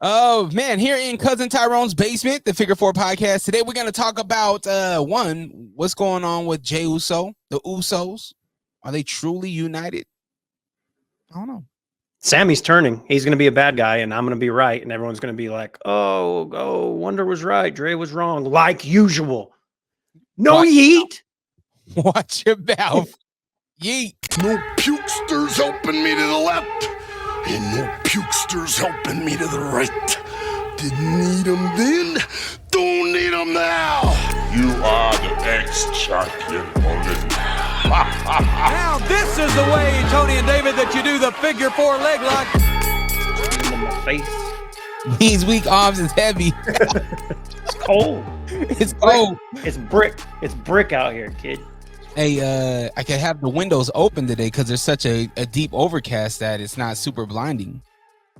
Oh man, here in Cousin Tyrone's basement, the Figure Four podcast. Today we're gonna talk about what's going on with Jey Uso, the Usos. Are they truly united? I don't know. Sammy's turning. He's going to be a bad guy, and I'm going to be right, and everyone's going to be like, "Oh, Wonder was right, Dre was wrong," like usual. No yeet. Watch your mouth. Yeet. No pukesters helping me to the left, and no pukesters helping me to the right. Didn't need them then, don't need them now. You are the ex-champion only. Now this is the way, Tony and David, that you do the figure four leg lock. In my face. These week arms is heavy. It's cold. It's cold. It's brick. It's brick out here, kid. Hey, I can have the windows open today because there's such a deep overcast that it's not super blinding.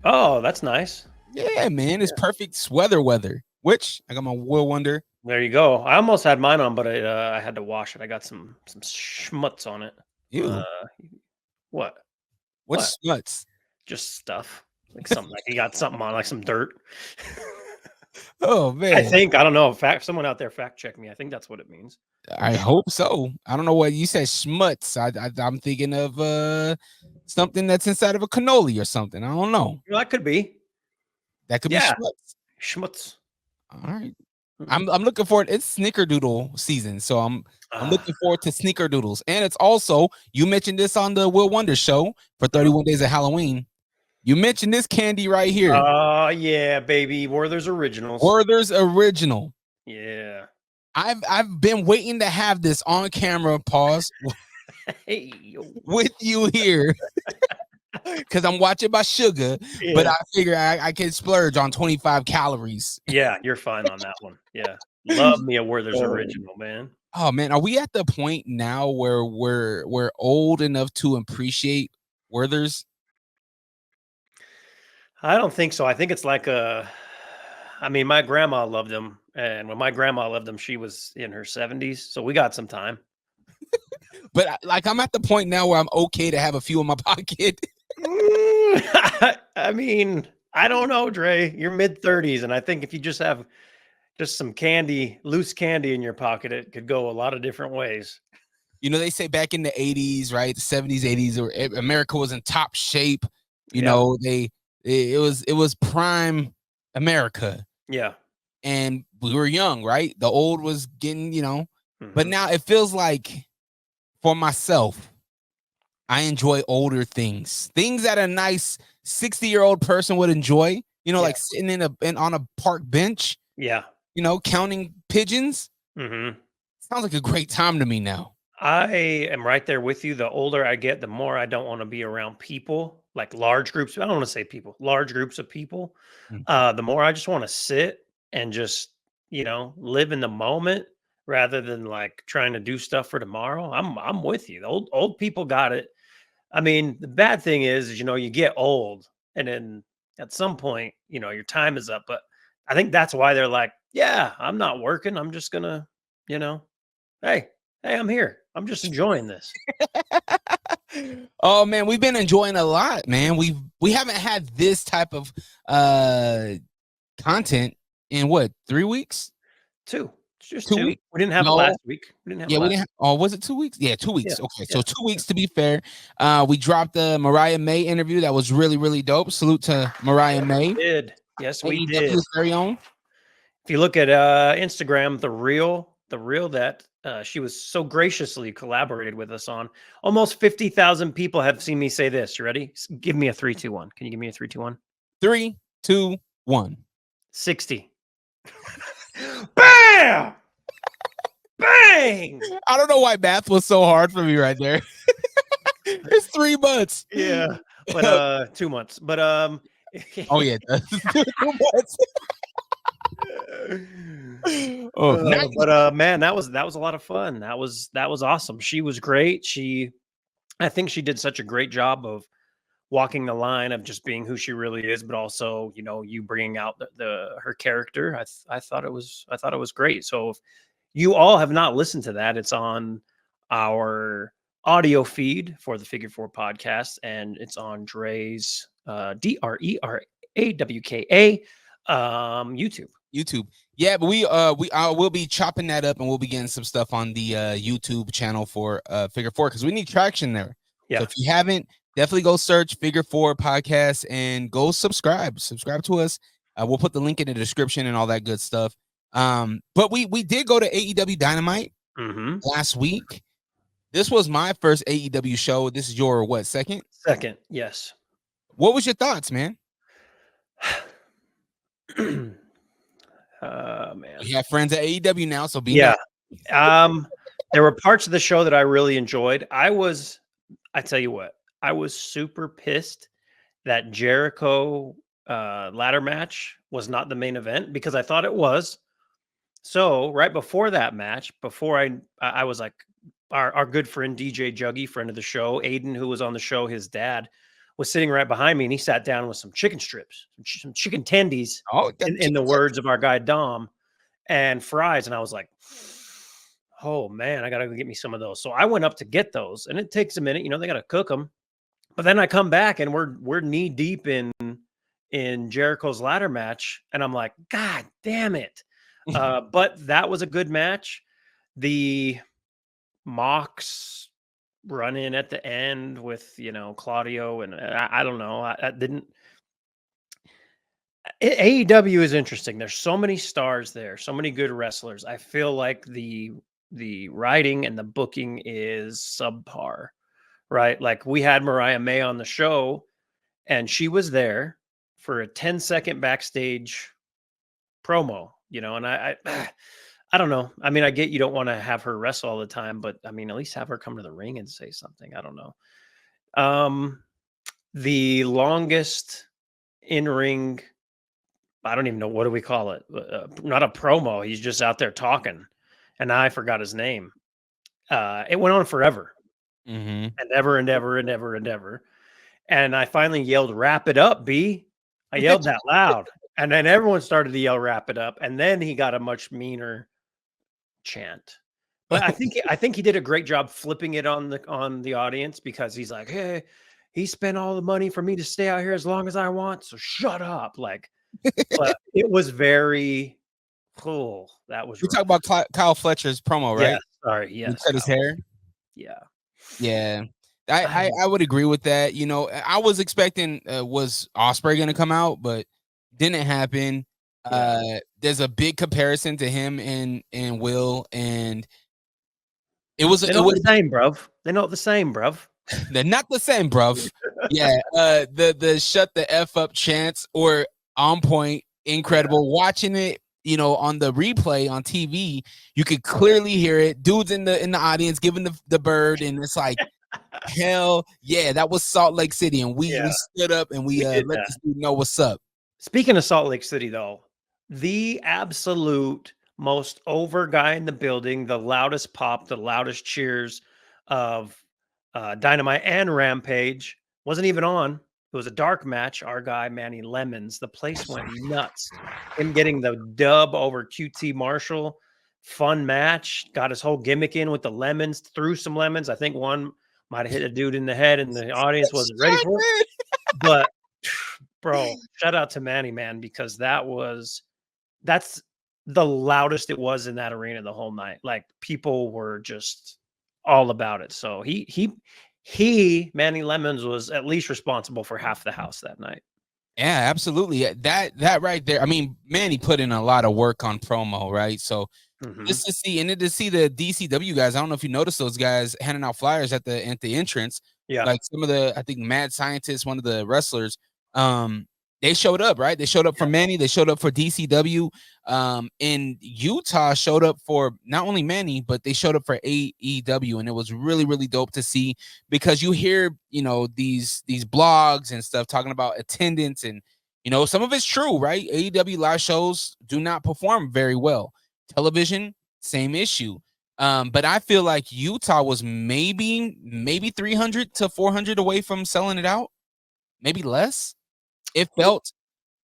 Oh, that's nice. Yeah, man, it's perfect weather. Which I got my Will Wonder. There you go. I almost had mine on, but I had to wash it. I got some schmutz on it. Ew. What? What's schmutz? Just stuff. Like something like you got something on, like some dirt. Oh man. I don't know. Someone out there fact check me. I think that's what it means. I hope so. I don't know what you said. Schmutz. I'm thinking of something that's inside of a cannoli or something. I don't know. Well, that could be. That could be schmutz. Schmutz. All right. I'm looking forward. It's snickerdoodle season, so I'm looking forward to snickerdoodles. And it's also, you mentioned this on the Will Wonder show for 31 Days of Halloween. You mentioned this candy right here. Oh yeah, baby. Werther's Originals. Werther's Original. Yeah. I've been waiting to have this on camera. Pause. Hey, with you here. Because I'm watching my sugar, but I figure I can splurge on 25 calories. Yeah, you're fine on that one. Yeah. Love me a Werther's Original, man. Oh man, are we at the point now where we're old enough to appreciate Werther's? I don't think so. I think it's like my grandma loved them, and when my grandma loved them, she was in her 70s, so we got some time. But like I'm at the point now where I'm okay to have a few in my pocket. I mean, I don't know, Dre. You're mid-30s, and I think if you just have just some candy, loose candy in your pocket, it could go a lot of different ways. You know, they say back in the 80s, right? The 70s, 80s, America was in top shape. You know, it was prime America. Yeah. And we were young, right? The old was getting, but now it feels like for myself, I enjoy older things that a nice 60-year-old person would enjoy, like sitting on a park bench. Yeah. Counting pigeons. Mm-hmm. Sounds like a great time to me now. I am right there with you. The older I get, the more I don't want to be around people, like large groups. I don't want to say people, large groups of people. The more I just want to sit and just, live in the moment rather than like trying to do stuff for tomorrow. I'm with you. The old people got it. I mean, the bad thing is, you get old and then at some point, your time is up. But I think that's why they're like, yeah, I'm not working. I'm just gonna, hey, I'm here. I'm just enjoying this. Oh man, we've been enjoying a lot, man. We haven't had this type of content in what, 3 weeks? Two. Just 2 two. weeks. We didn't have it last week. We didn't have Oh, was it 2 weeks? Yeah, 2 weeks. Yeah, Okay, so 2 weeks to be fair. We dropped the Mariah May interview. That was really, really dope. Salute to Mariah May. We did. Yes, we did. Very own. If you look at Instagram, the reel that she was so graciously collaborated with us on, almost 50,000 people have seen me say this. You ready? Give me a 3, 2, 1. Can you give me a 3, 2, 1? 3, 2, 1. 60. Bam! Bang! I don't know why math was so hard for me right there. It's 3 months. Yeah, but 2 months. But oh yeah, 2 months. Man, that was a lot of fun. That was awesome. She was great. I think she did such a great job of walking the line of just being who she really is, but also, you bringing out her character. I thought it was great. So if you all have not listened to that, it's on our audio feed for the Figure Four podcast, and it's on Dre's AWKA. YouTube. YouTube. Yeah, but we'll be chopping that up and we'll be getting some stuff on the YouTube channel for Figure Four because we need traction there. Yeah. So if you haven't, definitely go search Figure Four Podcast and go subscribe. Subscribe to us. We'll put the link in the description and all that good stuff. But we did go to AEW Dynamite last week. This was my first AEW show. This is your what, second? Second, yes. What was your thoughts, man? Man. You have friends at AEW now, so be nice. There were parts of the show that I really enjoyed. I tell you what, I was super pissed that Jericho ladder match was not the main event because I thought it was. So right before that match, before I was like, our good friend DJ Juggy, friend of the show, Aiden, who was on the show, his dad was sitting right behind me, and he sat down with some chicken strips, some chicken tendies, in the words of our guy Dom, and fries. And I was like, oh man, I gotta go get me some of those. So I went up to get those, and it takes a minute, they gotta cook them. But then I come back and we're knee deep in Jericho's ladder match, and I'm like, God damn it. But that was a good match. The Mox run in at the end with Claudio, and I don't know. I didn't. AEW is interesting. There's so many stars there, so many good wrestlers. I feel like the writing and the booking is subpar, right? Like we had Mariah May on the show, and she was there for a 10-second backstage promo, and I don't know. I mean, I get you don't want to have her wrestle all the time, but I mean, at least have her come to the ring and say something. I don't know. The longest in-ring, I don't even know, what do we call it? Not a promo. He's just out there talking, and I forgot his name. It went on forever, and ever and ever and ever and ever. And I finally yelled, "Wrap it up, B." I yelled that loud, and then everyone started to yell, "Wrap it up." And then he got a much meaner chant. But I think he did a great job flipping it on the audience, because he's like, "Hey, he spent all the money for me to stay out here as long as I want, so shut up." Like, but it was very cool. That was. You talk about Kyle Fletcher's promo, right? Yeah, sorry. Yes. He cut his hair. Yeah. Yeah. I would agree with that. I was expecting was Ospreay going to come out, but didn't happen. Yeah. There's a big comparison to him and Will, and it was the same, bruv. They're not the same, bruv. They're not the same, bruv. Yeah. The shut the F up chants or on point, incredible. Yeah. Watching it, on the replay on TV, you could clearly hear it. Dudes in the audience giving the bird, and it's like, hell yeah, that was Salt Lake City, and we stood up and we let this dude know what's up. Speaking of Salt Lake City, though, the absolute most over guy in the building, the loudest pop, the loudest cheers of Dynamite and Rampage, wasn't even on. It was a dark match. Our guy, Manny Lemons, the place went nuts. Him getting the dub over QT Marshall. Fun match. Got his whole gimmick in with the lemons, threw some lemons. I think one might have hit a dude in the head, and the audience wasn't ready for it. But, bro, shout out to Manny, man, because that's the loudest it was in that arena the whole night. Like, people were just all about it. So he Manny Lemons was at least responsible for half the house that night. Yeah, absolutely. That right there. I mean, Manny put in a lot of work on promo, right? So just to see the DCW guys. I don't know if you noticed those guys handing out flyers at the entrance. Yeah, like some of I think Mad Scientist, one of the wrestlers, they showed up, right? They showed up for Manny. They showed up for DCW. In Utah, showed up for not only Manny, but they showed up for AEW, and it was really, really dope to see, because you hear, these blogs and stuff talking about attendance, and some of it's true, right? AEW live shows do not perform very well. Television, same issue. But I feel like Utah was maybe 300 to 400 away from selling it out, maybe less. It felt,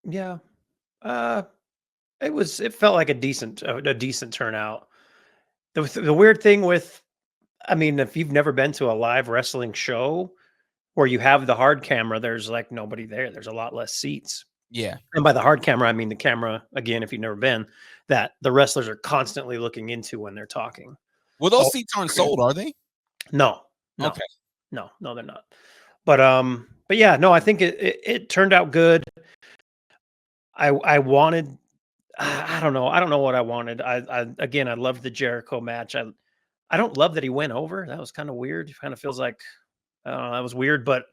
yeah. It felt like a decent turnout. The weird thing with, I mean, if you've never been to a live wrestling show where you have the hard camera, there's like nobody there. There's a lot less seats. Yeah. And by the hard camera, I mean the camera, again, if you've never been, that the wrestlers are constantly looking into when they're talking. Well, those seats aren't sold, are they? No, Okay. no, they're not. But yeah, no, I think it turned out good. I wanted, I don't know what I wanted. Again, I loved the Jericho match. I don't love that he went over. That was kind of weird. It kind of feels like, I don't know, that was weird, but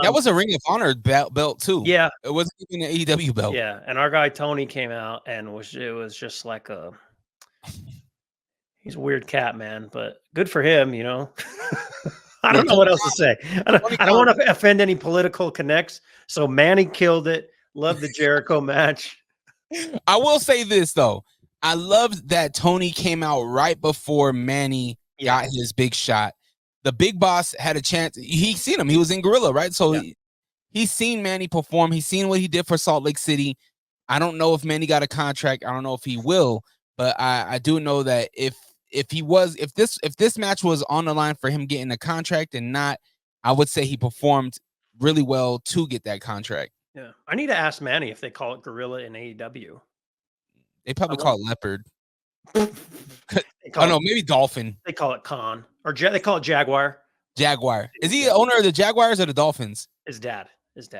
That was a Ring of Honor belt too. yeah, it wasn't even an AEW belt. yeah. And our guy Tony came out and it was just like he's a weird cat, man, but good for him, you know. I don't know what else to say. I don't want to offend any political connects. So Manny killed it. Love the Jericho match. I will say this though. I loved that Tony came out right before Manny got his big shot. The Big Boss had a chance. He's seen him. He was in Gorilla, right? So he's seen Manny perform. He's seen what he did for Salt Lake City. I don't know if Manny got a contract. I don't know if he will, but I do know that if this match was on the line for him getting a contract and not, I would say he performed really well to get that contract. Yeah, I need to ask Manny if they call it Gorilla in AEW. They probably call it Leopard. No, maybe Dolphin. They call it Con, or they call it Jaguar. Jaguar. Is he the owner of the Jaguars or the Dolphins? His dad.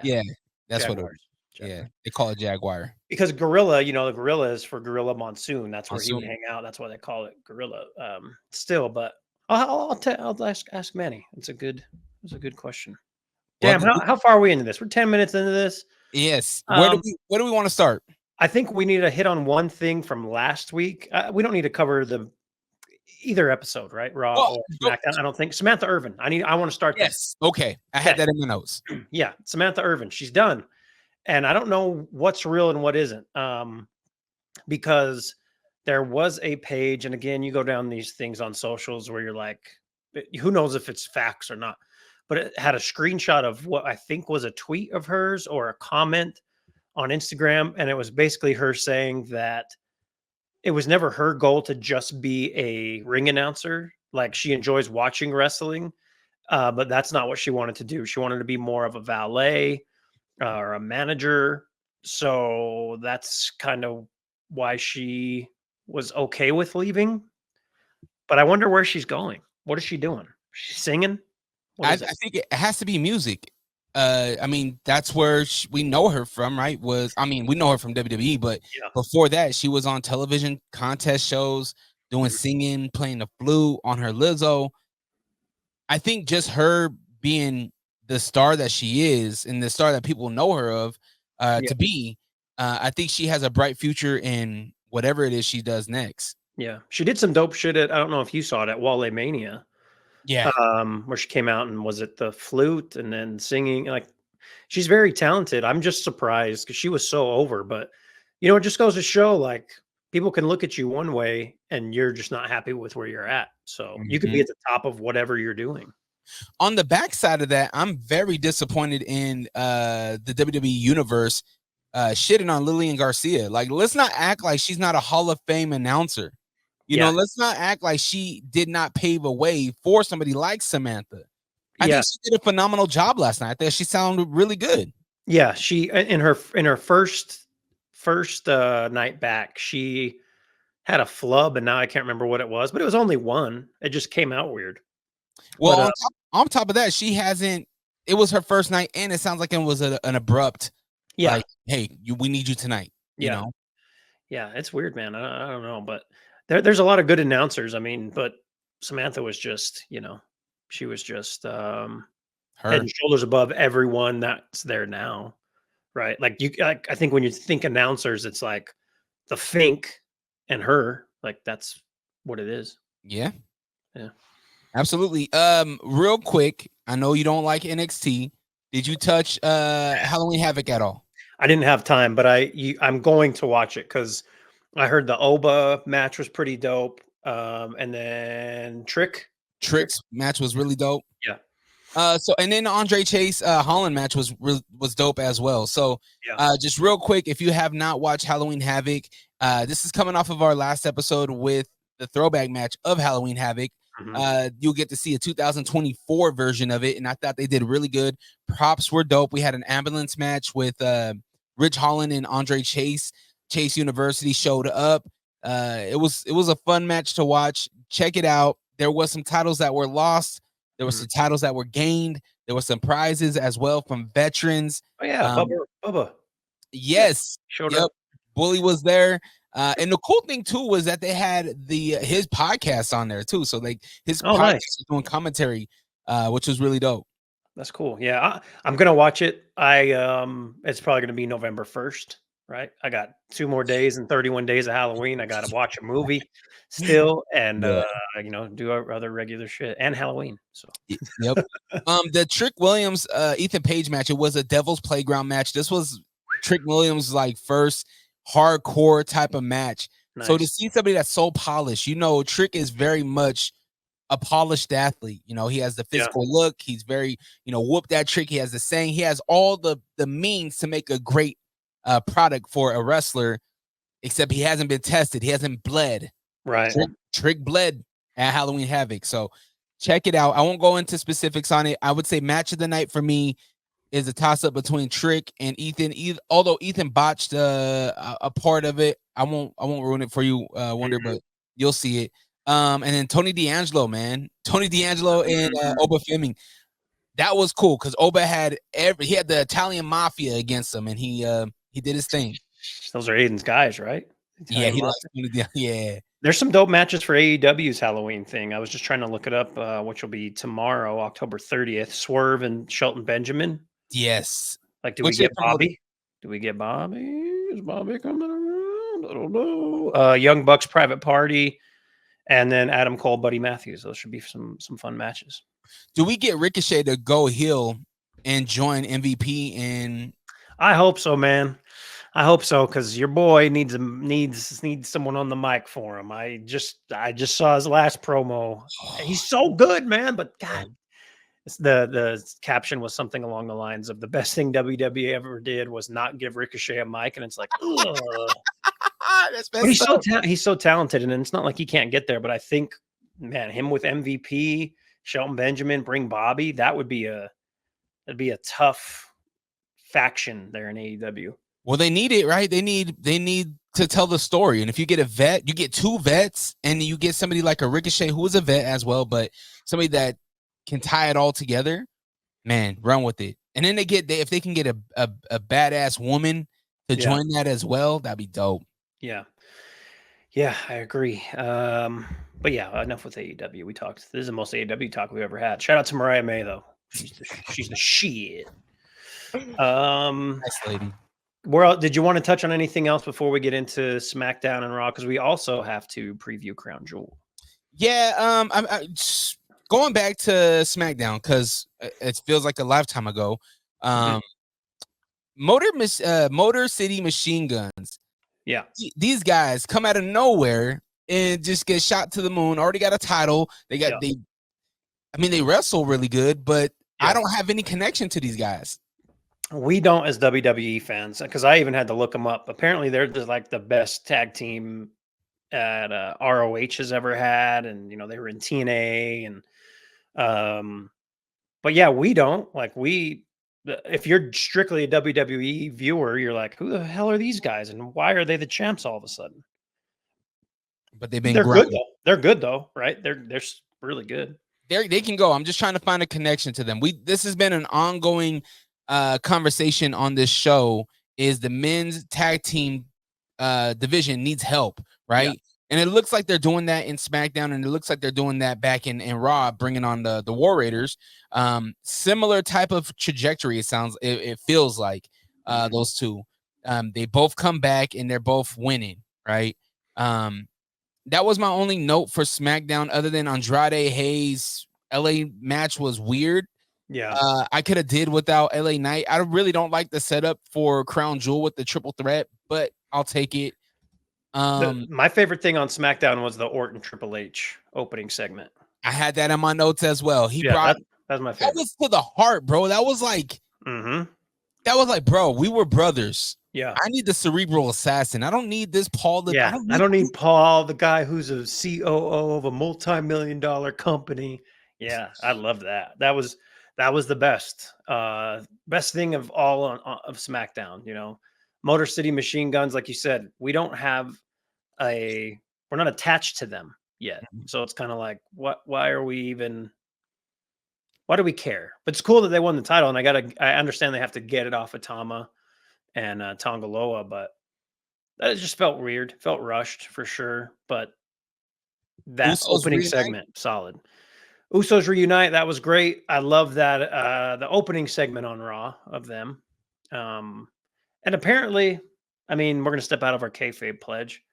Yeah, that's Jaguars. what it is. Yeah, they call it Jaguar. Because Gorilla, the Gorilla is for Gorilla Monsoon. That's where he would Monsoon. hang out. That's why they call it Gorilla. Still, but I'll ask Manny. It's a good question. Damn, how far are we into this? We're 10 minutes into this. Yes. Where do we want to start? I think we need to hit on one thing from last week. We don't need to cover either episode, right? Raw or SmackDown. I don't think. Samantha Irvin. I want to start. Yes. Okay. I had that in my notes. Yeah, Samantha Irvin. She's done, and I don't know what's real and what isn't. Because there was a page, and again, you go down these things on socials where you're like, who knows if it's facts or not? But it had a screenshot of what I think was a tweet of hers or a comment on Instagram. And it was basically her saying that it was never her goal to just be a ring announcer. Like, she enjoys watching wrestling, but that's not what she wanted to do. She wanted to be more of a valet or a manager. So that's kind of why she was okay with leaving. But I wonder where she's going. What is she doing? She's singing? I think it has to be music. I mean, that's where we know her from, right? We know her from WWE, but before that, she was on television contest shows, doing singing, playing the flute on her Lizzo. I think just her being the star that she is and the star that people know her of to be, I think she has a bright future in whatever it is she does next. Yeah. She did some dope shit I don't know if you saw it at Wale Mania. Yeah. Where she came out and was it the flute and then singing? Like, she's very talented. I'm just surprised because she was so over, but it just goes to show, like, people can look at you one way and you're just not happy with where you're at. So you could be at the top of whatever you're doing. On the backside of that, I'm very disappointed in the WWE universe shitting on Lillian Garcia. Like, let's not act like she's not a Hall of Fame announcer. Let's not act like she did not pave a way for somebody like Samantha. I think she did a phenomenal job last night. I think she sounded really good. Yeah, she in her first night back, she had a flub, and now I can't remember what it was, but it was only one. It just came out weird. Well, but, on top of that, she hasn't. It was her first night, and it sounds like it was an abrupt. Yeah. Like, hey, we need you tonight. You know. Yeah, it's weird, man. I don't know, but there's a lot of good announcers. I mean, but Samantha was just, she was just head and shoulders above everyone that's there now, right? Like, I think when you think announcers, it's like the Fink and her. Like, that's what it is. Yeah. Absolutely. Real quick, I know you don't like NXT. Did you touch Halloween Havoc at all? I didn't have time, but I'm going to watch it because I heard the Oba match was pretty dope. And then Trick's match was really dope. Yeah. And then the Andre Chase Holland match was dope as well. So just real quick, if you have not watched Halloween Havoc, this is coming off of our last episode with the throwback match of Halloween Havoc. You'll get to see a 2024 version of it, and I thought they did really good. Props were dope. We had an ambulance match with Rich Holland and Andre Chase University showed up. It was a fun match to watch. Check it out. There was some titles that were lost. There were some titles that were gained. There were some prizes as well from veterans. Oh yeah, Bubba. Yes. Showed up. Bully was there. And the cool thing too was that they had his podcast on there too. So like his podcast was doing commentary, which was really dope. That's cool. Yeah, I'm gonna watch it. It's probably gonna be November 1st, right? I got 2 more days and 31 days of Halloween. I got to watch a movie still, and do our other regular shit and Halloween. So yep. The Trick Williams Ethan Page match. It was a Devil's Playground match. This was Trick Williams' like first hardcore type of match. Nice. So to see somebody that's so polished, Trick is very much a polished athlete. He has the physical look. He's very, whoop that trick. He has the saying. He has all the means to make a great product for a wrestler, except he hasn't been tested. He hasn't bled. Right. Trick bled at Halloween Havoc. So check it out. I won't go into specifics on it. I would say match of the night for me is a toss-up between Trick and Ethan. Although Ethan botched a part of it, I won't ruin it for you, Wonder, but you'll see it. And then Tony D'Angelo, man. Tony D'Angelo and Oba Fleming. That was cool because Oba had he had the Italian Mafia against him, and he did his thing. Those are Aiden's guys, right? Italian yeah. There's some dope matches for AEW's Halloween thing. I was just trying to look it up, which will be tomorrow, October 30th. Swerve and Shelton Benjamin. Yes. Like, do we get Bobby? Do we get Bobby? Is Bobby coming around? I don't know. Young Bucks Private Party. And then Adam Cole, Buddy Matthews. Those should be some fun matches. Do we get Ricochet to go heel and join MVP? And I hope so, man. I hope so, because your boy needs someone on the mic for him. I just saw his last promo. He's so good, man. But God, the caption was something along the lines of the best thing WWE ever did was not give Ricochet a mic, and it's like, ugh. But he's so talented, and it's not like he can't get there. But I think, man, him with MVP, Shelton Benjamin, bring Bobby, that'd be a tough faction there in AEW. Well, they need it, right? They need to tell the story. And if you get a vet, you get 2 vets, and you get somebody like a Ricochet who is a vet as well, but somebody that can tie it all together, man, run with it. And then if they can get a badass woman to join that as well, that'd be dope. Yeah, I agree. But yeah, enough with AEW. This is the most AEW talk we've ever had. Shout out to Mariah May, though. She's the shit. Nice lady. Did you want to touch on anything else before we get into SmackDown and Raw? Because we also have to preview Crown Jewel. Yeah, I'm going back to SmackDown because it feels like a lifetime ago. Motor City Machine Guns. Yeah, these guys come out of nowhere and just get shot to the moon. Already got a title. They wrestle really good, but I don't have any connection to these guys. We don't as WWE fans, because I even had to look them up. Apparently, they're just like the best tag team at ROH has ever had, and they were in TNA, and but yeah, we don't if you're strictly a WWE viewer, you're like, who the hell are these guys, and why are they the champs all of a sudden? But they're good though. They're good though, right? They're really good. They can go. I'm just trying to find a connection to them. This has been an ongoing conversation on this show. Is the men's tag team division needs help, right? Yeah. And it looks like they're doing that in SmackDown, and it looks like they're doing that back in Raw, bringing on the War Raiders. Similar type of trajectory. It feels like those two. They both come back and they're both winning, right? That was my only note for SmackDown, other than Andrade Hayes LA match was weird. Yeah. I could have did without LA Knight. I really don't like the setup for Crown Jewel with the triple threat, but I'll take it. My favorite thing on SmackDown was the Orton Triple H opening segment. I had that in my notes as well. That's my favorite. That was to the heart, bro. That was like, bro, we were brothers. Yeah. I need the cerebral assassin. I don't need this Paul. I don't need Paul, the guy who's a COO of a multi-million-dollar company. Yeah, I love that. That was the best thing of all of SmackDown. Motor City Machine Guns, like you said, we don't have we're not attached to them yet. So it's kind of like, why do we care? But it's cool that they won the title, and I understand they have to get it off of Tama and Tongaloa, but that just felt weird, felt rushed for sure. But that Usos opening reunite? segment, solid. Usos reunite, that was great. I love that the opening segment on Raw of them. And apparently, I mean, we're gonna step out of our kayfabe pledge.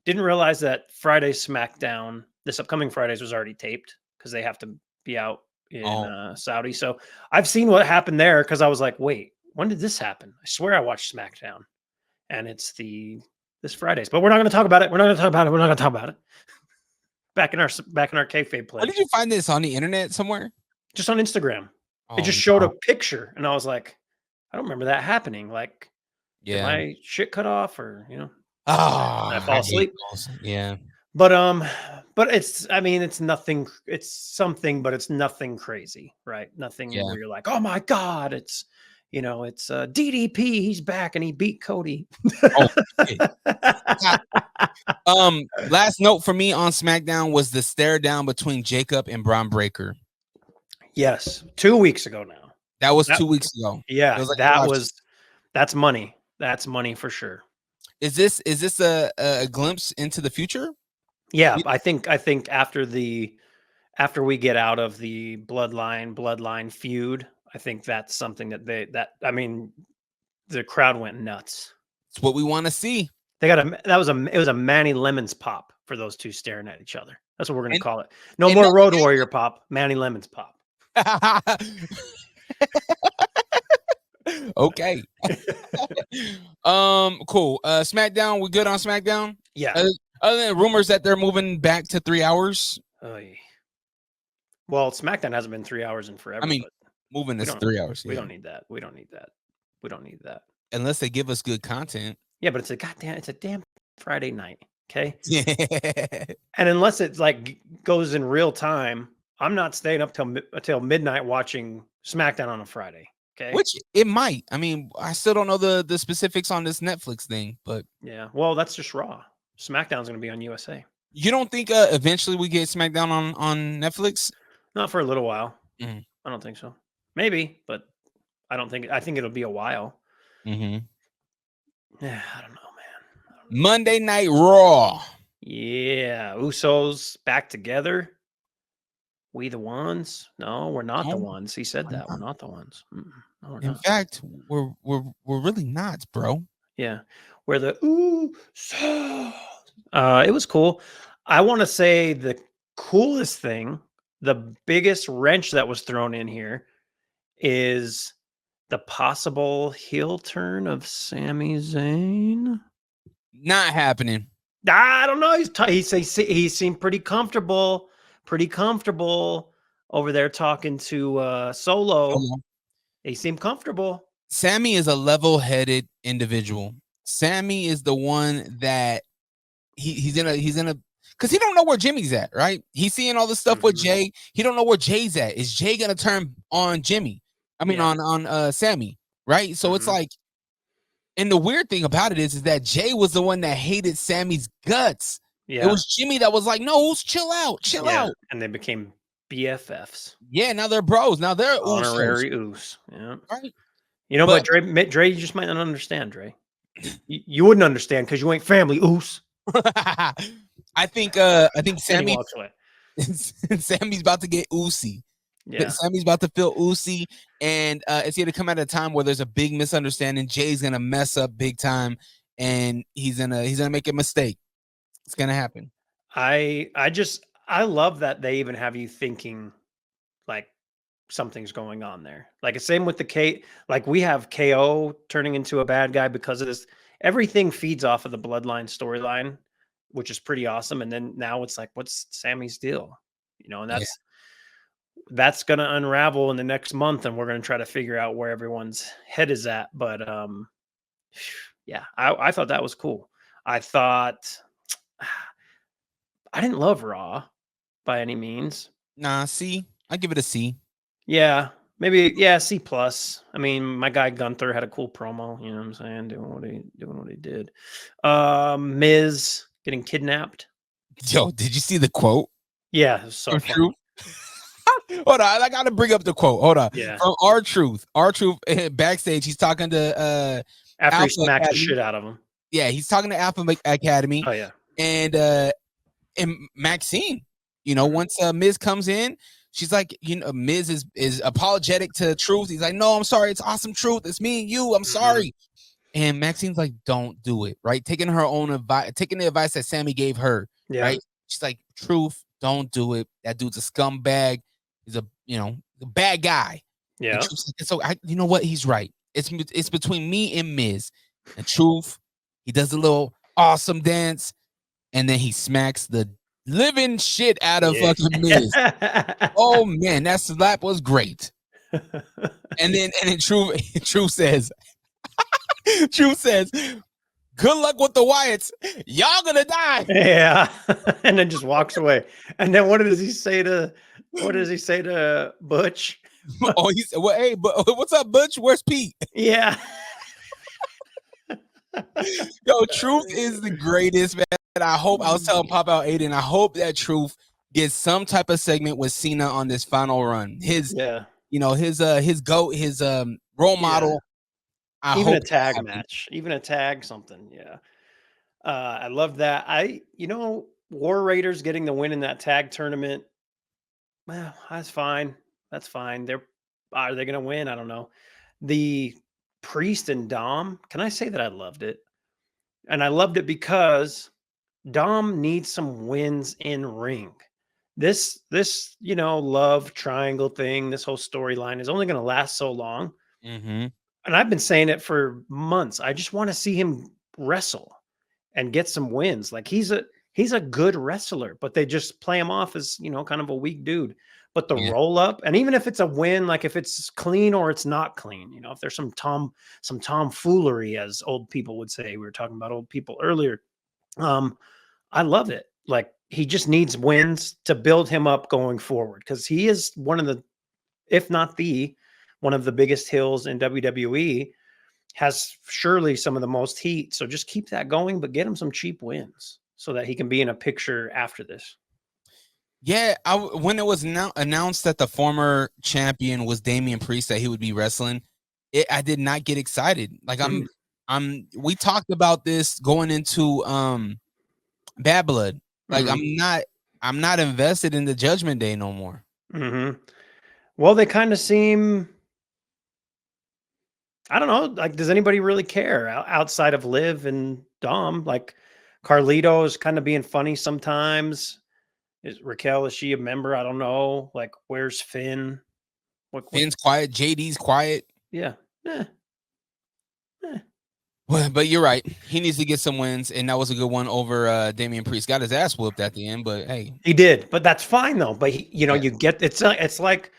Didn't realize that Friday's SmackDown, this upcoming Friday's, was already taped because they have to be out in Saudi. So I've seen what happened there because I was like, wait, when did this happen? I swear I watched SmackDown, and it's this Friday's. But we're not going to talk about it. We're not going to talk about it. We're not going to talk about it. Back in our kayfabe pledge. Where did you find this, on the internet somewhere? Just on Instagram. Oh, it just showed a picture, and I was like, I don't remember that happening. Like, did my shit cut off, or I fall asleep? Yeah. But it's, I mean, it's nothing. It's something, but it's nothing crazy, right? Nothing where you're like, oh my god, it's it's DDP. He's back and he beat Cody. Last note for me on SmackDown was the stare down between Jacob and Braun Breaker. Yes, 2 weeks ago now. That was 2 weeks ago. Yeah, that's money. That's money for sure. Is this a glimpse into the future? Yeah, I think after we get out of the bloodline feud, I think that's something that I mean, the crowd went nuts. It's what we want to see. It was a Manny Lemons pop for those two staring at each other. That's what we're gonna call it. No more Road Warrior pop, Manny Lemons pop. Okay. Cool. SmackDown, we good on SmackDown? Yeah. Other than rumors that they're moving back to 3 hours. Well, SmackDown hasn't been 3 hours in forever. I mean, moving this 3 hours. We don't need that. We don't need that. Unless they give us good content. Yeah, but it's a damn Friday night. Okay. Yeah. And unless it like goes in real time, I'm not staying up till midnight watching SmackDown on a Friday. Okay. Which it might. I mean, I still don't know the specifics on this Netflix thing, but yeah. Well, that's just Raw. SmackDown's going to be on USA. You don't think eventually we get SmackDown on Netflix? Not for a little while. Mm-hmm. I don't think so. Maybe, but I think it'll be a while. Mm-hmm. Yeah, I don't know, man. Monday Night Raw. Yeah, Usos back together. We the ones? No, we're not the ones. He said that. We're not the ones. No, we're In not. fact, we're really not, bro. Yeah, we're the Usos. It was cool. I want to say the coolest thing, the biggest wrench that was thrown in here, is the possible heel turn of Sami Zayn. Not happening. I don't know. He seemed pretty comfortable over there talking to Solo. He seemed comfortable. Sammy is a level-headed individual. Sammy is the one that he's in a because he don't know where Jimmy's at, right? He's seeing all this stuff with Jay. He don't know where Jay's at. Is Jay gonna turn on Jimmy? I mean, on Sammy, right? So it's like, and the weird thing about it is that Jay was the one that hated Sammy's guts. Yeah. It was Jimmy that was like, no, chill out. And they became BFFs. Yeah, now they're bros. Now they're honorary Usos. Yeah. Right. You know, but Dre, you just might not understand, Dre. You wouldn't understand because you ain't family, Us. I think Sammy Sammy's about to get Usi. Yeah. Sammy's about to feel Usi, and it's going to come at a time where there's a big misunderstanding. Jay's going to mess up big time, and he's gonna make a mistake. It's going to happen. I love that they even have you thinking like something's going on there. Like same with the like we have KO turning into a bad guy because of this. Everything feeds off of the bloodline storyline, which is pretty awesome. And then now it's like, what's Sammy's deal? You know, and that's going to unravel in the next month, and we're going to try to figure out where everyone's head is at. But yeah, I thought that was cool. I didn't love Raw by any means. Nah, C. I give it a C. Yeah, Maybe, yeah, C plus. I mean, my guy Gunther had a cool promo. You know what I'm saying? Doing what he did. Miz getting kidnapped. Yo, did you see the quote? Yeah, it was so funny. True. Hold on, I gotta bring up the quote. Hold on. Yeah. From R-Truth backstage, he's talking to After he Alpha smacked the Academy. shit out of him. Yeah, he's talking to Alpha Academy. Oh yeah. And Maxine, once Miz comes in, she's like, Miz is apologetic to Truth. He's like, no, I'm sorry, it's awesome Truth. It's me and you. I'm sorry. And Maxine's like, don't do it, right? Taking her own advice, taking the advice that Sammy gave her, right? She's like, Truth, don't do it. That dude's a scumbag. He's a bad guy. Yeah. So you know what? He's right. It's between me and Miz. And Truth, he does a little awesome dance, and then he smacks the living shit out of fucking Miz. Oh man, that slap was great. And then Truth says, good luck with the Wyatts. Y'all gonna die. Yeah. And then just walks away. And then what does he say to Butch? Oh, he said, well, hey, but what's up, Butch? Where's Pete? Yeah. Yo, Truth is the greatest, man. I hope, I was telling Pop Out Aiden, I hope that Truth gets some type of segment with Cena on this final run. His GOAT, his role model. Even a tag match, even a tag something. Yeah. I love that. War Raiders getting the win in that tag tournament. Well, that's fine. That's fine. Are they going to win? I don't know. The Priest and Dom, can I say that I loved it? And I loved it because Dom needs some wins in ring. This love triangle thing, this whole storyline is only going to last so long. Mm-hmm. And I've been saying it for months. I just want to see him wrestle and get some wins. Like he's a good wrestler, but they just play him off as, kind of a weak dude. But the roll up, and even if it's a win, like if it's clean or it's not clean, if there's some tomfoolery, as old people would say, we were talking about old people earlier. I love it. Like he just needs wins to build him up going forward, because he is one of the, if not one of the biggest heels in WWE, has surely some of the most heat. So just keep that going, but get him some cheap wins so that he can be in a picture after this. Yeah, when it was announced that the former champion was Damian Priest, that he would be wrestling, I did not get excited. Like we talked about this going into Bad Blood. Like I'm not invested in the Judgment Day no more. Mm-hmm. Well, they kind of seem, I don't know, like, does anybody really care outside of Liv and Dom? Like Carlito is kind of being funny sometimes. Is she a member? I don't know. Like, where's Finn? Finn's quiet. JD's quiet. Yeah. Well, but you're right. He needs to get some wins, and that was a good one over Damian Priest. Got his ass whooped at the end, but hey, he did. But that's fine though. But you get it's like,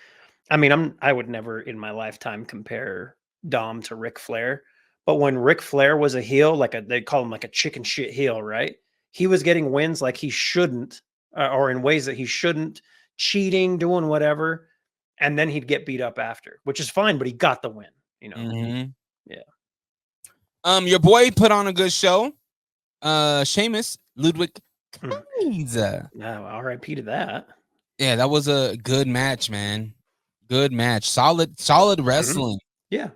I mean, I would never in my lifetime compare Dom to Ric Flair, but when Ric Flair was a heel, they call him like a chicken shit heel, right? He was getting wins like he shouldn't. Or in ways that he shouldn't, cheating, doing whatever, and then he'd get beat up after, which is fine, but he got the win, Mm-hmm. Yeah. Your boy put on a good show. Sheamus, Ludwig Kaiser. R.I.P. to that. Yeah, that was a good match, man. Good match. Solid wrestling. Yeah.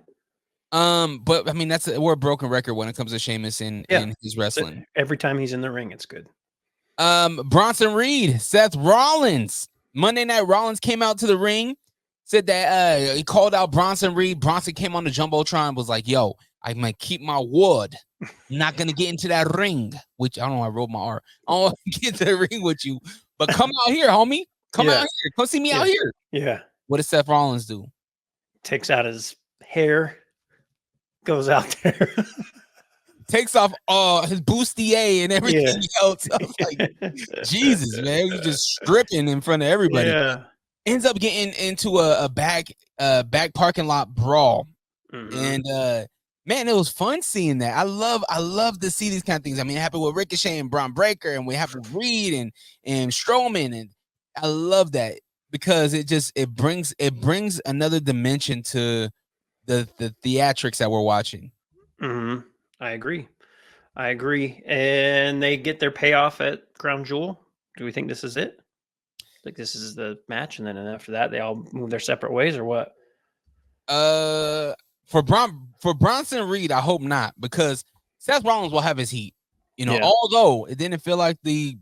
But I mean, we're a broken record when it comes to Sheamus and his wrestling. Every time he's in the ring, it's good. Bronson Reed, Seth Rollins. Monday Night Rollins came out to the ring, said that he called out Bronson Reed. Bronson came on the Jumbotron and was like, yo, I'm gonna keep my word. I'm not gonna get into that ring, which I don't know, I wrote my R. I don't want to get to the ring with you, but come out here, homie. Come out here. Come see me out here. Yeah. What does Seth Rollins do? Takes out his hair, goes out there. Takes off his bustier and everything else. I was like, Jesus, man, you just stripping in front of everybody. Yeah. Ends up getting into a back parking lot brawl. Mm-hmm. And man, it was fun seeing that. I love to see these kind of things. I mean, it happened with Ricochet and Braun Breaker, and we have with Reed and Strowman, and I love that. because it brings another dimension to the theatrics that we're watching. I agree. And they get their payoff at Crown Jewel. Do we think this is it? Like this is the match, and then after that they all move their separate ways, or what? For Bronson Reed, I hope not, because Seth Rollins will have his heat. Yeah. Although it didn't feel like the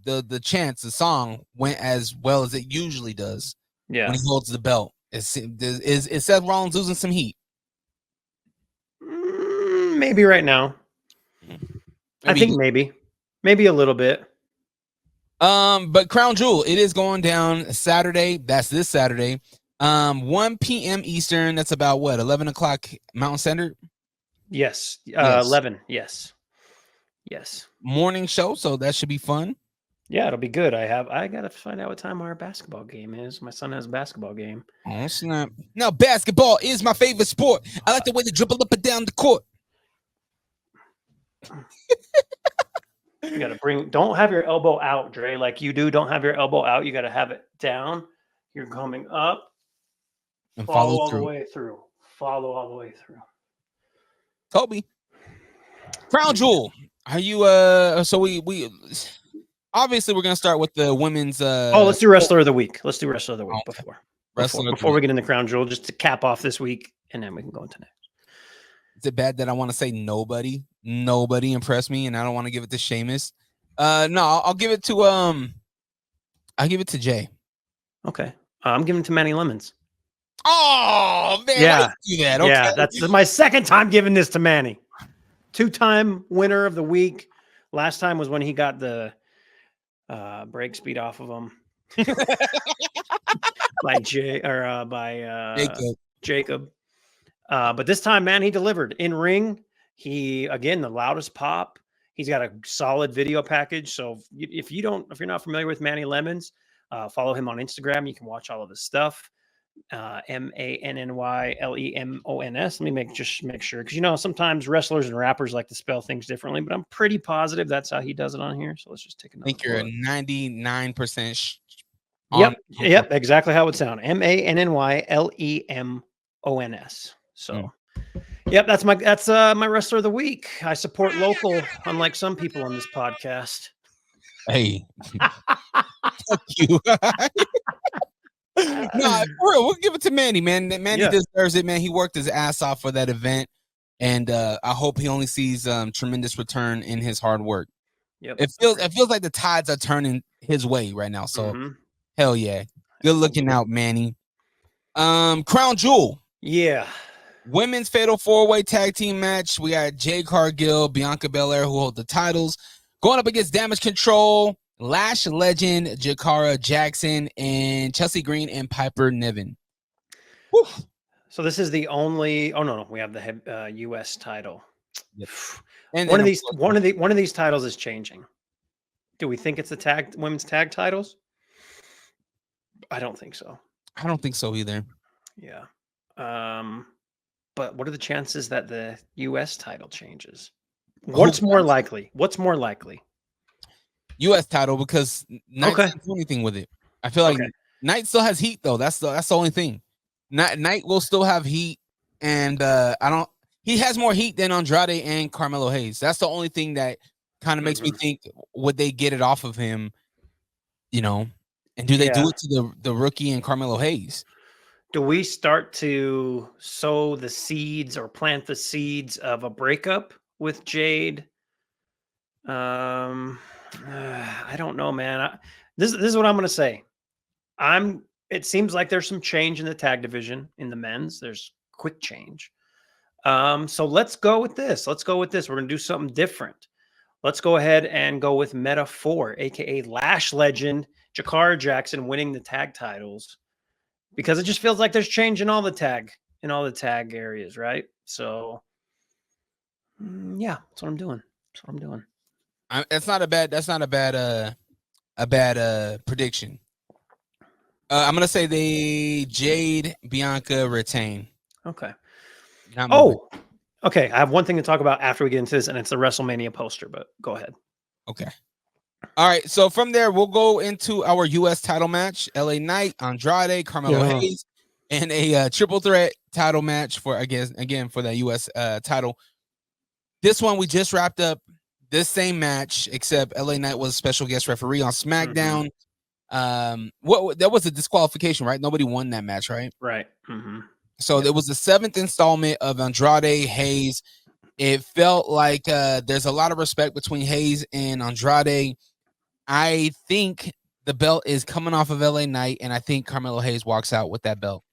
song went as well as it usually does. Yeah. When he holds the belt, is Seth Rollins losing some heat? Maybe right now. I think maybe a little bit. But Crown Jewel, it is going down Saturday. That's this Saturday. 1 p.m. Eastern. That's about what, 11 o'clock Mountain Standard? Yes. Yes. 11. Yes. Morning show, so that should be fun. Yeah, it'll be good. I gotta find out what time our basketball game is. My son has a basketball game. Oh snap! Now basketball is my favorite sport. I like the way they dribble up and down the court. You gotta don't have your elbow out, Dre, like you do. Don't have your elbow out. You gotta have it down. You're coming up And follow all the way through. Follow all the way through. Kobe. Crown Jewel. Are you so we obviously we're gonna start with the women's let's do wrestler of the week. Let's do wrestler of the week okay. before we get into Crown Jewel, just to cap off this week, and then we can go into next. Is it bad that I want to say nobody impressed me and I don't want to give it to Sheamus? No, I'll give it to Jay. Okay. I'm giving it to Manny Lemons. Oh man, yeah. Why you do that? Okay. Yeah, that's my second time giving this to Manny. 2-time winner of the week. Last time was when he got the break speed off of him by Jacob. But this time, man, he delivered in ring. He, again, the loudest pop. He's got a solid video package. So if you're not familiar with Manny Lemons, follow him on Instagram. You can watch all of his stuff. MANNYLEMONS. Let me make sure, because sometimes wrestlers and rappers like to spell things differently, but I'm pretty positive that's how he does it on here. So let's just take another. I think you're 99%. Yep, exactly how it sounds. MANNYLEMONS. So, yep, that's my wrestler of the week. I support local, unlike some people on this podcast. Hey, fuck you. No, for real, we'll give it to Manny, man. Manny deserves it, man. He worked his ass off for that event, and I hope he only sees tremendous return in his hard work. Yep. It feels like the tides are turning his way right now. So hell yeah. Good looking out, Manny. Crown Jewel. Yeah. Women's Fatal 4-Way Tag Team match. We got Jade Cargill, Bianca Belair, who hold the titles, going up against Damage Control, Lash Legend, Jakara Jackson, and Chelsea Green and Piper Niven. Whew. So this is the only. Oh no, we have the U.S. title. Yep. And one of these titles is changing. Do we think it's the women's tag titles? I don't think so. I don't think so either. Yeah. But what are the chances that the U.S. title changes? What's more likely? U.S. title, because Knight doesn't do anything with it. I feel like Knight still has heat though. That's the only thing. Knight will still have heat, and he has more heat than Andrade and Carmelo Hayes. That's the only thing that kind of makes me think, would they get it off of him? And do they do it to the rookie and Carmelo Hayes? Do we start to sow the seeds or plant the seeds of a breakup with Jade? I don't know, man. This is what I'm going to say. It seems like there's some change in the tag division in the men's. There's quick change. So let's go with this. We're going to do something different. Let's go ahead and go with Meta 4, aka Lash Legend, Jakara Jackson winning the tag titles, because it just feels like there's change in all the tag areas, right? So yeah, that's what I'm doing. That's not a bad prediction. I'm gonna say they Jade, Bianca retain. Okay. Okay. I have one thing to talk about after we get into this, and it's the WrestleMania poster. But go ahead. Okay. All right, so from there we'll go into our U.S. title match: LA Knight, Andrade, Carmelo Hayes, and a triple threat title match for again for the U.S. Title. This one we just wrapped up. This same match, except LA Knight was a special guest referee on SmackDown. What that was a disqualification, right? Nobody won that match, right? Right. So it was the 7th installment of Andrade Hayes. It felt like there's a lot of respect between Hayes and Andrade. I think the belt is coming off of LA Knight, and I think Carmelo Hayes walks out with that belt.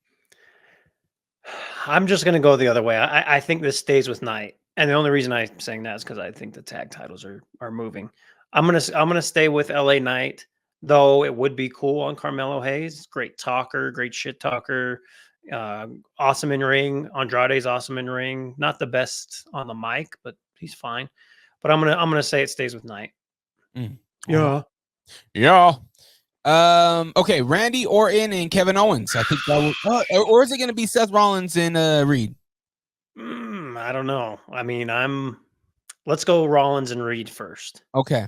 I'm just gonna go the other way. I think this stays with Knight, and the only reason I'm saying that is because I think the tag titles are moving. I'm gonna stay with LA Knight, though it would be cool on Carmelo Hayes. Great talker, great shit talker, awesome in ring. Andrade's awesome in ring. Not the best on the mic, but he's fine. But I'm gonna say it stays with Knight. Yeah. Okay, Randy Orton and Kevin Owens. I think that would, or is it going to be Seth Rollins and Reed? I don't know. I mean, let's go Rollins and Reed first. Okay,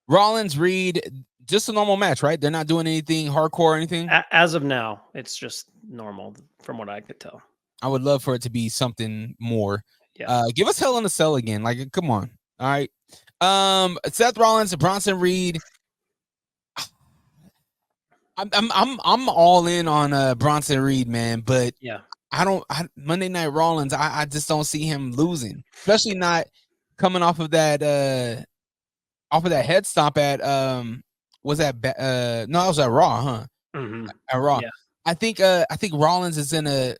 Rollins, Reed, just a normal match, right? They're not doing anything hardcore or anything. As of now, it's just normal, from what I could tell. I would love for it to be something more. Yeah. Give us Hell in a Cell again. Like, come on. All right. Seth Rollins, Bronson Reed. I'm all in on Bronson Reed, man, but yeah, Monday Night Rollins, I just don't see him losing, especially not coming off of that head stomp at was that no, it was at Raw, huh? At Raw. Yeah. I think Rollins is I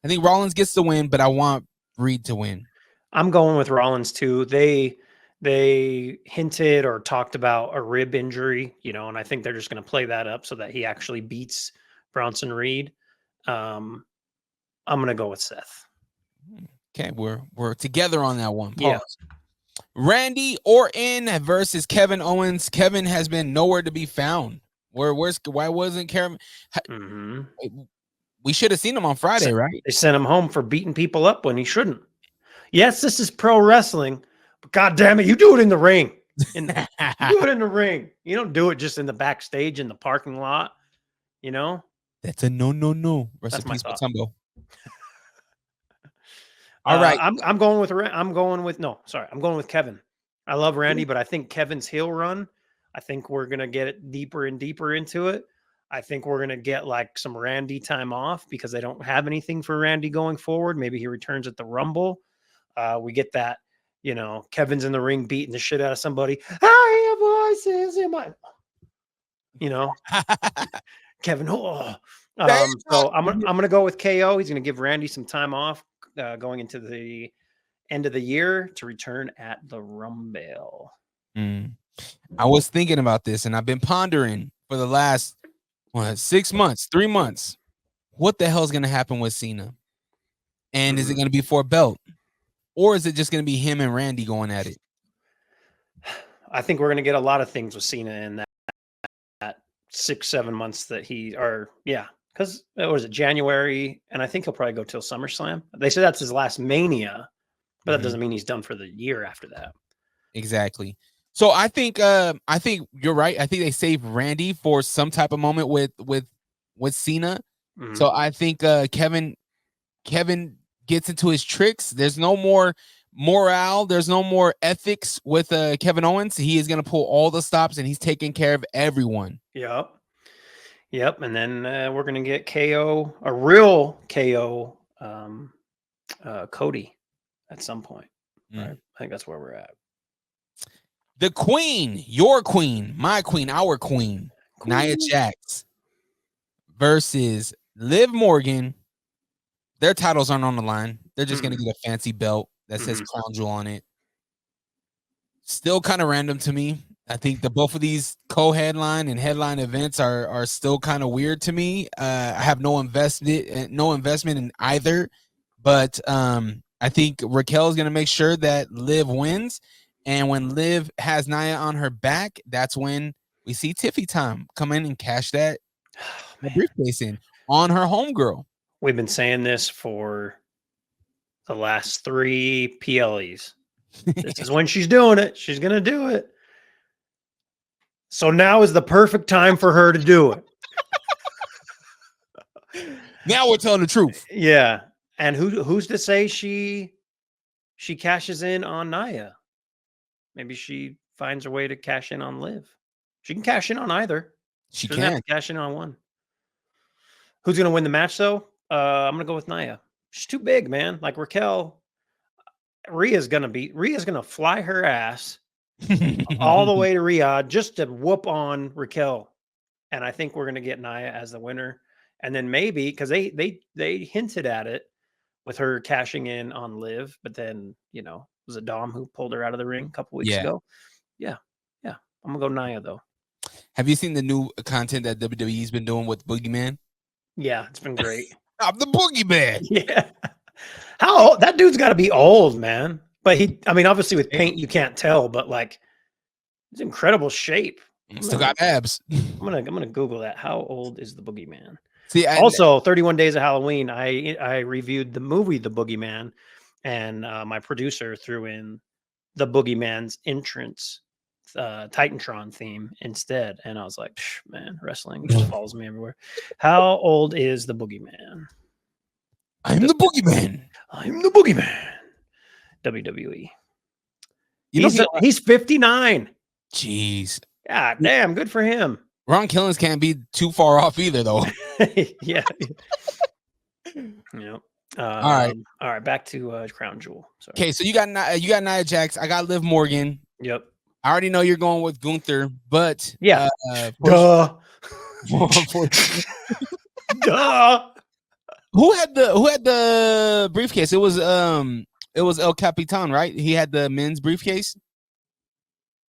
think Rollins gets the win, but I want Reed to win. I'm going with Rollins too. They hinted or talked about a rib injury, and I think they're just going to play that up so that he actually beats Bronson Reed. I'm going to go with Seth. Okay, we're together on that one. Pause. Yeah. Randy Orton versus Kevin Owens. Kevin has been nowhere to be found. Why wasn't Kevin? We should have seen him on Friday, right? They sent him home for beating people up when he shouldn't. Yes, this is pro wrestling, but God damn it, you do it in the ring. You do it in the ring. You don't do it just in the backstage in the parking lot. That's a no. That's my thought. All right, I'm going with Kevin. I love Randy, but I think Kevin's heel run. I think we're gonna get it deeper and deeper into it. I think we're gonna get like some Randy time off because they don't have anything for Randy going forward. Maybe he returns at the Rumble. We get that, Kevin's in the ring beating the shit out of somebody. I hear voices in my, Kevin. So I'm gonna go with KO. He's gonna give Randy some time off going into the end of the year to return at the Rumble. I was thinking about this, and I've been pondering for the last 6 months, 3 months. What the hell is gonna happen with Cena? And is it gonna be for a belt? Or is it just going to be him and Randy going at it? I think we're going to get a lot of things with Cena in that 6-7 months because it was January, and I think he'll probably go till SummerSlam. They said that's his last Mania, but that doesn't mean he's done for the year after that. Exactly. So I think you're right. I think they saved Randy for some type of moment with Cena. So I think Kevin gets into his tricks. There's no more morale. There's no more ethics with Kevin Owens. He is going to pull all the stops, and he's taking care of everyone. Yep. And then we're going to get KO, a real KO, Cody at some point. Right? I think that's where we're at. The queen, your queen, my queen, our queen. Nia Jax versus Liv Morgan. Their titles aren't on the line. They're just going to get a fancy belt that says Crown Jewel on it. Still kind of random to me. I think both of these co-headline and headline events are still kind of weird to me. I have no investment in either. But I think Raquel is going to make sure that Liv wins. And when Liv has Nia on her back, that's when we see Tiffy Time come in and cash that briefcase in on her homegirl. We've been saying this for the last 3 PLEs. This is when she's doing it. She's going to do it. So now is the perfect time for her to do it. Now we're telling the truth. Yeah. And who's to say she cashes in on Nia? Maybe she finds a way to cash in on Liv. She can cash in on either. She doesn't have can. to cash in on one. Who's gonna win the match though? I'm gonna go with Nia. She's too big, man. Like Raquel, Rhea's gonna fly her ass all the way to Riyadh just to whoop on Raquel. And I think we're gonna get Nia as the winner. And then maybe because they hinted at it with her cashing in on Liv, but then was it Dom who pulled her out of the ring a couple weeks ago? Yeah. I'm gonna go Nia though. Have you seen the new content that WWE's been doing with Boogeyman? Yeah, it's been great. I'm the Boogeyman. Yeah. How old? That dude's got to be old, man. But obviously with paint you can't tell, but like, it's incredible shape. Still got abs. I'm gonna Google that. How old is the Boogeyman? See, also 31 Days of Halloween. I reviewed the movie The Boogeyman, and my producer threw in the Boogeyman's entrance Titantron theme instead, and I was like, man, wrestling just follows me everywhere. How old is the Boogeyman? I'm the Boogeyman. I'm the Boogeyman. WWE. He's 59. Jeez. God damn, good for him. Ron Killings can't be too far off either, though. Yeah. Yep. All right. Back to Crown Jewel. Okay, so you got Nia Jax. I got Liv Morgan. Yep. I already know you're going with Gunther, but yeah. Duh. Duh. Who had the briefcase? It was El Capitan, right? He had the men's briefcase,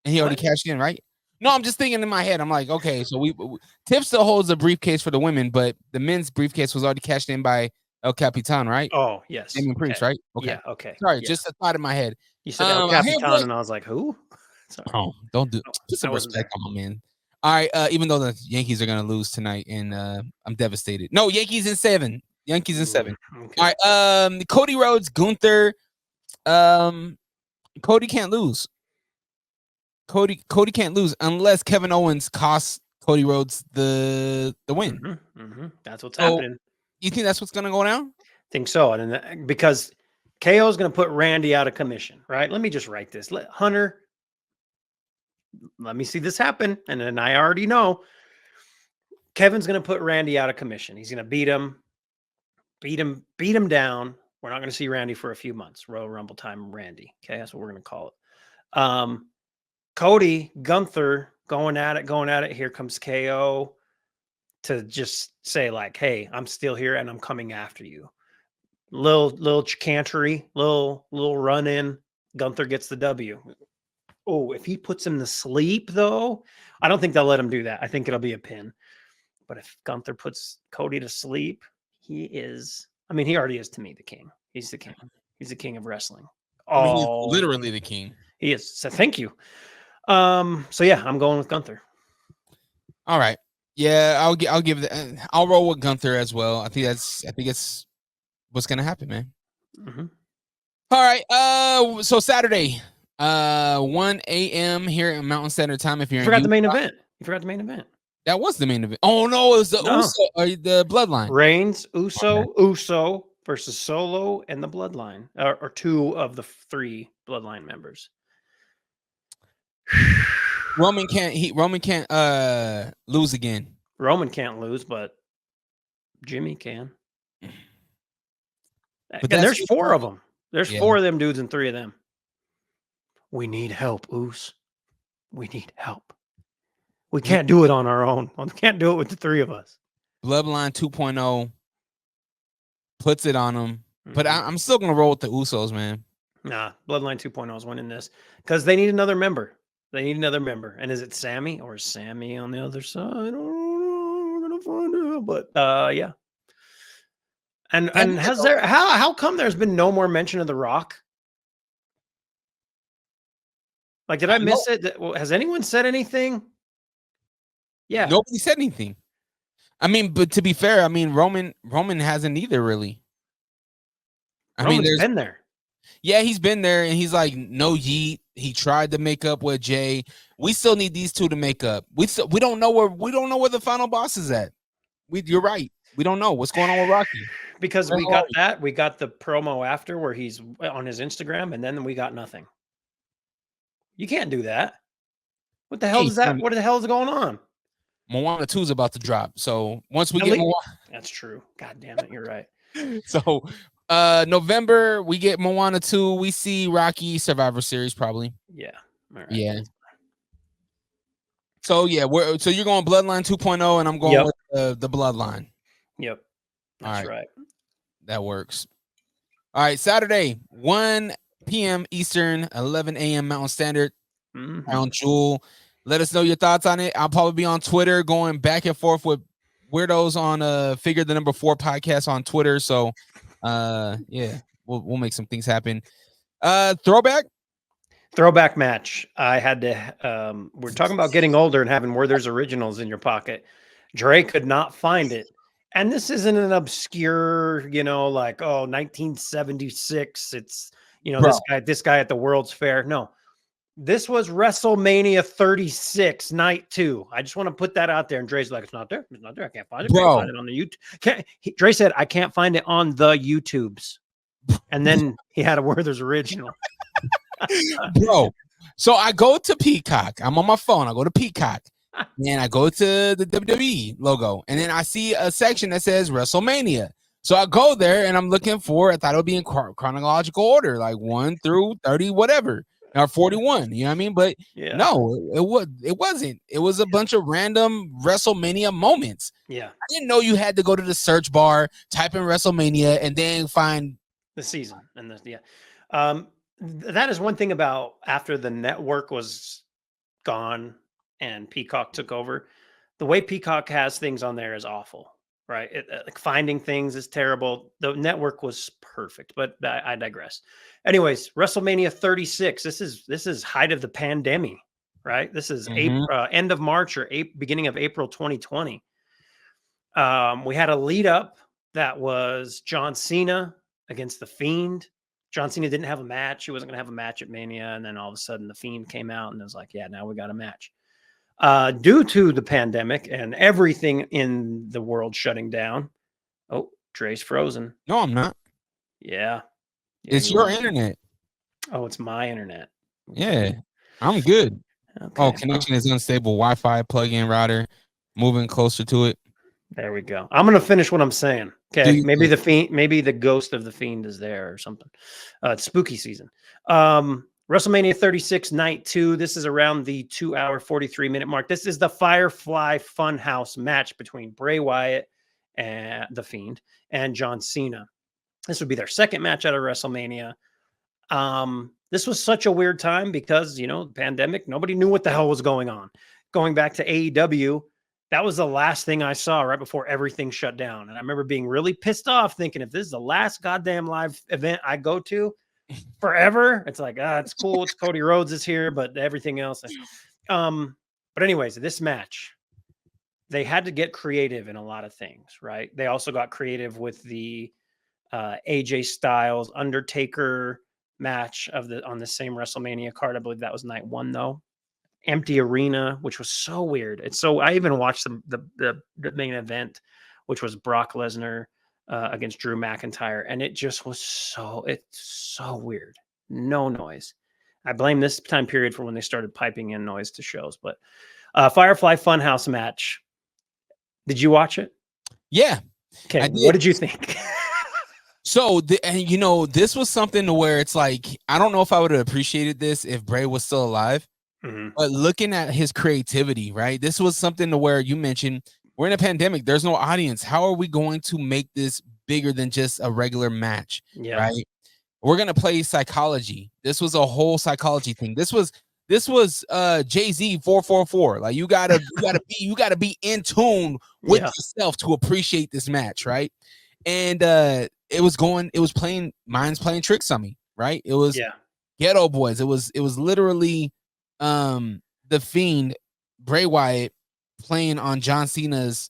and he already cashed in, right? No, I'm just thinking in my head. I'm like, okay, so we Tiff still holds a briefcase for the women, but the men's briefcase was already cashed in by El Capitan, right? Oh, yes. Damien Priest, right? Okay. Yeah, okay. Sorry, just a thought in my head. You said El Capitan, and I was like, who? Sorry. Oh, don't do put some respect on my man. All right, even though the Yankees are gonna lose tonight, and I'm devastated. No, Yankees in 7. Yankees in 7. Okay. All right, Cody Rhodes, Gunther. Cody can't lose. Cody can't lose unless Kevin Owens costs Cody Rhodes the win. That's what's happening. You think that's what's gonna go down? Think so, and then, because KO is gonna put Randy out of commission, right? Let me just write this. Hunter. Let me see this happen. And then I already know Kevin's going to put Randy out of commission. He's going to beat him down. We're not going to see Randy for a few months. Royal Rumble time, Randy. Okay. That's what we're going to call it. Cody, Gunther going at it. Here comes KO to just say like, hey, I'm still here and I'm coming after you. Little chicantery, little run in. Gunther gets the W. Oh, if he puts him to sleep, though, I don't think they'll let him do that. I think it'll be a pin. But if Gunther puts Cody to sleep, he is. I mean, he already is to me the king. He's the king. He's the king of wrestling. He's literally the king. He is. So thank you. So yeah, I'm going with Gunther. All right. Yeah, I'll give that. I'll roll with Gunther as well. I think it's what's gonna happen, man. All right. So Saturday. 1 a.m. here at Mountain Standard Time. If you're the main event. You forgot the main event. That was the main event. Oh no, it was the the Bloodline. Reigns, Uso versus Solo and the Bloodline, or 2 of the 3 Bloodline members. Roman can't lose again. Roman can't lose, but Jimmy can. But there's 4 of them. There's 4 of them dudes and 3 of them. We need help, Oos. We need help. We can't do it on our own. We can't do it with the 3 of us. Bloodline 2.0 puts it on them. But I'm still going to roll with the Usos, man. Nah, Bloodline 2.0 is winning this because they need another member. And is it Sammy or is Sammy on the other side? I don't know. We're going to find out. But yeah. And how come there's been no more mention of The Rock? Like, did I miss it? Has anyone said anything? Yeah. Nobody said anything. I mean, but to be fair, I mean, Roman hasn't either, really. Roman's been there. Yeah, he's been there, and he's like, no yeet. He tried to make up with Jay. We still need these two to make up. We don't know where the final boss is at. You're right. We don't know what's going on with Rocky. Because we got the promo after where he's on his Instagram, and then we got nothing. You can't do that. What the hell is that? What the hell is going on? Moana 2 is about to drop. So once we get Moana, that's true. God damn it, you're right. So November we get Moana 2. We see Rocky Survivor Series probably. Yeah. All right. Yeah. So yeah, so you're going Bloodline 2.0, and I'm going with the Bloodline. Yep. That's right. That works. All right, Saturday, 1 p.m. Eastern, 11 a.m. Mountain Standard. Crown Jewel. Let us know your thoughts on it. I'll probably be on Twitter going back and forth with weirdos on Figure the Number 4 podcast on Twitter. So yeah, we'll make some things happen. Throwback match. I had to we're talking about getting older and having Werther's Originals in your pocket. Dre could not find it. And this isn't an obscure, like 1976. It's this guy at the World's Fair. No. This was WrestleMania 36, night 2. I just want to put that out there. And Dre's like, it's not there. It's not there. I can't find it. I can't find it on the YouTube. Dre said, I can't find it on the YouTubes. And then he had a Werther's Original. Bro, so I go to Peacock. I'm on my phone. I go to Peacock. And I go to the WWE logo. And then I see a section that says WrestleMania. So I go there and I'm looking I thought it would be in chronological order, like 1 through 30, whatever. Or 41, you know what I mean? But no, it wasn't. It was a bunch of random WrestleMania moments. Yeah. I didn't know you had to go to the search bar, type in WrestleMania, and then find the season. And that is one thing about after the network was gone and Peacock took over. The way Peacock has things on there is awful. Right. Like finding things is terrible. The network was perfect, but I digress. Anyways, WrestleMania 36. This is height of the pandemic, right? This is end of March or beginning of April 2020. We had a lead up that was John Cena against The Fiend. John Cena didn't have a match. He wasn't going to have a match at Mania. And then all of a sudden The Fiend came out and it was like, yeah, now we got a match. Due to the pandemic and everything in the world shutting down. Oh, Dre's frozen. No, I'm not. Yeah. It's your internet. Oh, it's my internet. Yeah, I'm good. Okay. Oh, connection is unstable. Wi-Fi plug-in router. Moving closer to it. There we go. I'm going to finish what I'm saying. Okay. Maybe the Fiend, maybe the ghost of the Fiend is there or something. It's spooky season. WrestleMania 36, night 2. This is around the 2-hour, 43-minute mark. This is the Firefly Funhouse match between Bray Wyatt and The Fiend and John Cena. This would be their second match out of WrestleMania. This was such a weird time because, the pandemic, nobody knew what the hell was going on. Going back to AEW, that was the last thing I saw right before everything shut down. And I remember being really pissed off thinking if this is the last goddamn live event I go to, forever, it's like it's cool, it's Cody Rhodes is here, but everything else but anyways, this match, they had to get creative in a lot of things, right? They also got creative with the AJ Styles Undertaker match on the same WrestleMania card. I believe that was night 1 though. Empty arena, which was so weird. I even watched the main event, which was Brock Lesnar against Drew McIntyre, and it just was so weird. No noise. I blame this time period for when they started piping in noise to shows. But Firefly Funhouse match. Did you watch it? Yeah. Okay. What did you think? So, this was something to where it's like, I don't know if I would have appreciated this if Bray was still alive, but looking at his creativity, right? This was something to where you mentioned we're in a pandemic. There's no audience. How are we going to make this bigger than just a regular match? Yeah. Right. We're going to play psychology. This was a whole psychology thing. This was Jay-Z 444. Like you gotta be in tune with yourself to appreciate this match. Right. And it was playing minds playing tricks on me. Right. It was Ghetto Boys. It was literally The Fiend, Bray Wyatt, playing on John Cena's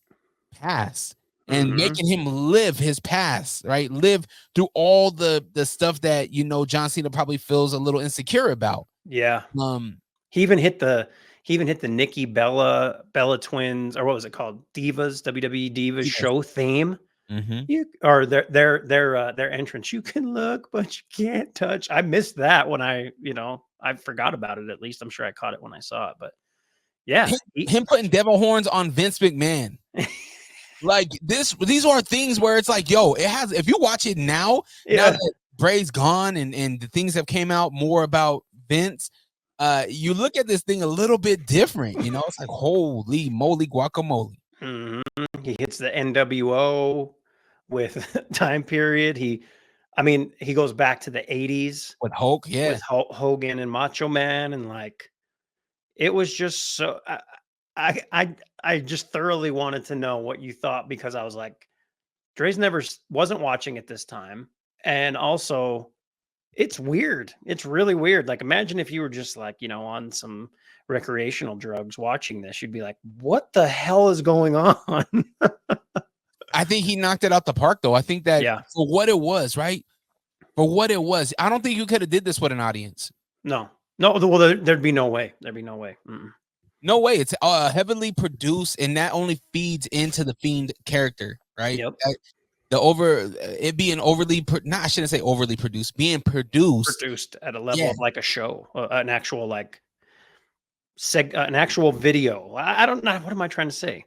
past and making him live his past, right? Live through all the stuff that John Cena probably feels a little insecure about. Yeah. Um, He even hit the Nikki Bella twins, or what was it called? Divas, WWE Divas Yes. show theme. mhm. Or their entrance. You can look, but you can't touch. I missed that when I forgot about it. At least I'm sure I caught it when I saw it. But yeah, Him putting devil horns on Vince McMahon. Like these are things where it's like, yo, it has. If you watch it now that Bray's gone and the things have came out more about Vince, you look at this thing a little bit different. You know, it's like holy moly guacamole. He hits the NWO with time period. He goes back to the 80s With Hulk, yeah. with Hogan and Macho Man, and like it was just so. I just thoroughly wanted to know what you thought, because I was like, Dre's wasn't watching at this time, and also it's weird. It's really weird. Like, imagine if you were just like, on some recreational drugs watching this, you'd be like, what the hell is going on? I think he knocked it out the park, though. I think that for what it was, right? For what it was, I don't think you could have did this with an audience. No. Well, there'd be no way. There'd be no way. No way. It's heavily produced, and that only feeds into the Fiend character, right? Yep. It being overly, I shouldn't say overly produced, being produced at a level of like a show, an actual like an actual video. I don't know. What am I trying to say?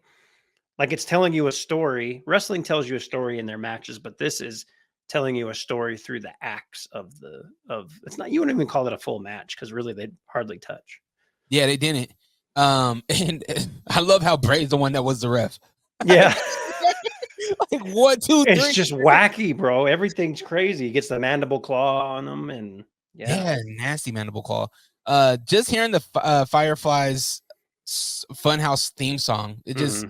Like, it's telling you a story. Wrestling tells you a story in their matches, but this is telling you a story through the acts of it's not, you wouldn't even call it a full match, because really they'd hardly touch. Yeah, they didn't. And I love how Bray's the one that was the ref. Yeah. Like 1, 2, 3. It's just wacky, bro. Everything's crazy. He gets the mandible claw on him, and nasty mandible claw. Just hearing the Fireflies Funhouse theme song, it just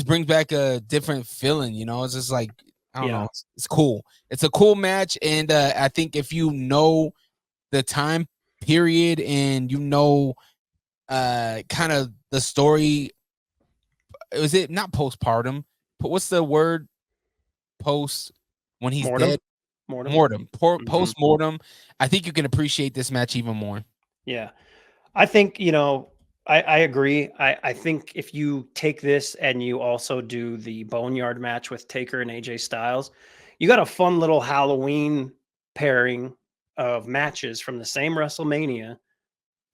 brings back a different feeling. It's just like, I don't know. It's cool. It's a cool match, and I think if you know the time period and kind of the story, was it not postpartum? But what's the word? Post when he's dead. Mortem. Post-mortem. I think you can appreciate this match even more. Yeah. I think, I agree. I think if you take this and you also do the Boneyard match with Taker and AJ Styles, you got a fun little Halloween pairing of matches from the same WrestleMania.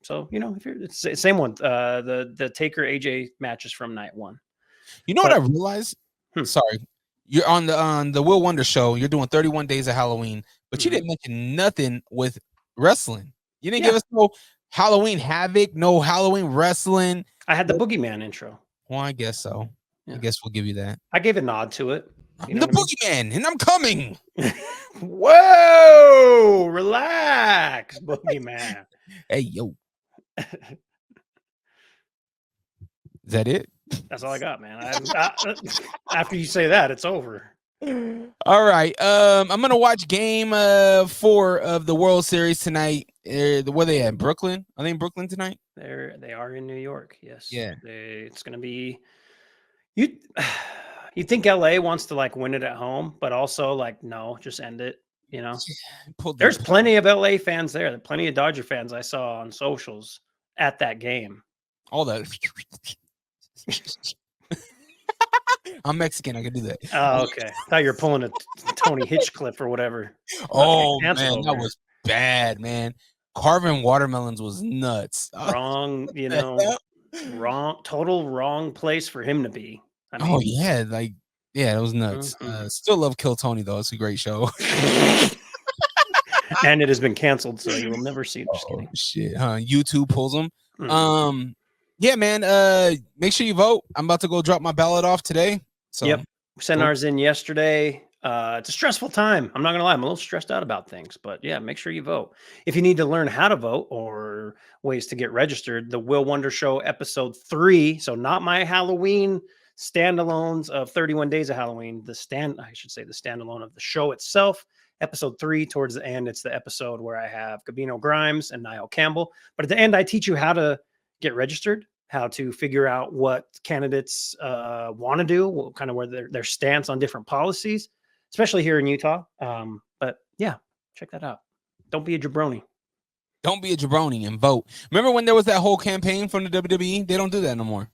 So, if it's the same one, the Taker AJ matches from night one. What I realized? Sorry. You're on the Will Wonder show. You're doing 31 days of Halloween, but you didn't mention nothing with wrestling. You didn't give us no Halloween Havoc, no Halloween wrestling. I had the Boogeyman intro. Well, I guess so. Yeah. I guess we'll give you that. I gave a nod to it. I'm the Boogeyman, and I'm coming. Whoa, relax, Boogeyman. Hey, yo. Is that it? That's all I got, man. After you say that, it's over. All right. I'm gonna watch game 4 of the World Series tonight. Where they at? Brooklyn? Are they in Brooklyn tonight? They are in New York. Yes. Yeah. It's gonna be you. You think LA wants to like win it at home, but also like no, just end it. There's plenty of LA fans there. Plenty of Dodger fans I saw on socials at that game. All that. I'm Mexican. I can do that. Oh, okay. I thought you were pulling a Tony Hitchcliff or whatever. Oh man, that was bad, man. Carving watermelons was nuts. Wrong, total wrong place for him to be. It was nuts. Still love Kill Tony though. It's a great show. And it has been canceled, so you will never see it. Just kidding. Shit, huh? YouTube pulls them. Yeah, man. Make sure you vote. I'm about to go drop my ballot off today. So yep, sent ours in yesterday. It's a stressful time. I'm not gonna lie, I'm a little stressed out about things, but yeah, make sure you vote. If you need to learn how to vote or ways to get registered, the Will Wonder Show episode 3. So not my Halloween standalones of 31 Days of Halloween. The standalone of the show itself. Episode 3, towards the end, it's the episode where I have Gabino Grimes and Niall Campbell. But at the end, I teach you how to get registered, how to figure out what candidates want to do, kind of where their stance on different policies, especially here in Utah. But yeah, check that out. Don't be a jabroni. Don't be a jabroni and vote. Remember when there was that whole campaign from the WWE? They don't do that no more.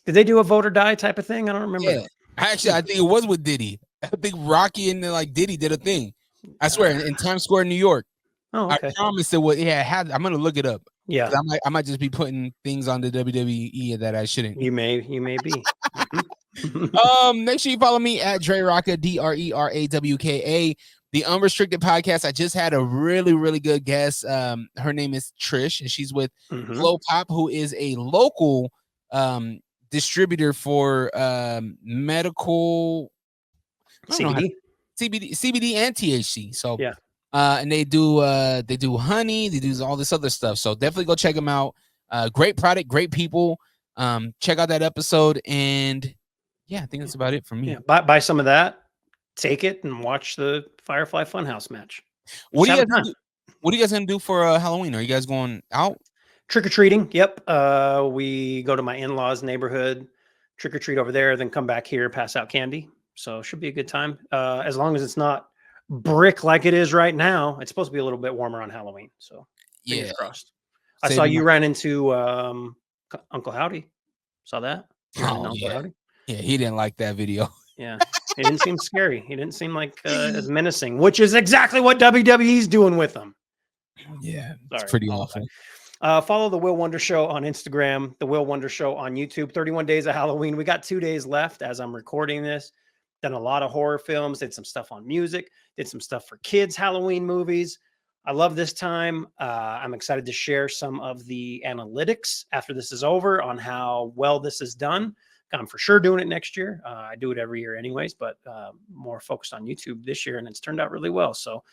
Did they do a vote or die type of thing? I don't remember. Yeah, actually, I think it was with Diddy. I think Rocky and like Diddy did a thing. I swear, in Times Square, New York. Oh, okay. I promise it was. Yeah, I'm gonna look it up. Yeah, I might just be putting things on the WWE that I shouldn't. you may be. Make sure you follow me at Dre Rocka, DRERAWKA. The Unrestricted Podcast. I just had a really, really good guest. Her name is Trish, and she's with Glow Pop, who is a local distributor for medical CBD and THC. So yeah, and they do honey, they do all this other stuff. So definitely go check them out. Great product, great people. Check out that episode, and yeah, I think that's about it for me. Yeah, buy some of that. Take it and watch the Firefly Funhouse match. What are you guys gonna do for Halloween? Are you guys going out? Trick or treating. Yep. We go to my in-laws' neighborhood, trick or treat over there, then come back here, pass out candy. So it should be a good time. As long as it's not brick like it is right now. It's supposed to be a little bit warmer on Halloween. So fingers crossed. I saw you ran into Uncle Howdy. Saw that? Howdy. Yeah, he didn't like that video. Yeah. He didn't seem scary. He didn't seem like as menacing, which is exactly what WWE's doing with him. Yeah, it's pretty awful. Follow the Will Wonder Show on Instagram, the Will Wonder Show on YouTube. 31 days of Halloween. We got 2 days left as I'm recording this. Done a lot of horror films, did some stuff on music, did some stuff for kids' Halloween movies. I love this time. I'm excited to share some of the analytics after this is over on how well this is done. I'm for sure doing it next year. I do it every year anyways, but more focused on YouTube this year, and it's turned out really well. So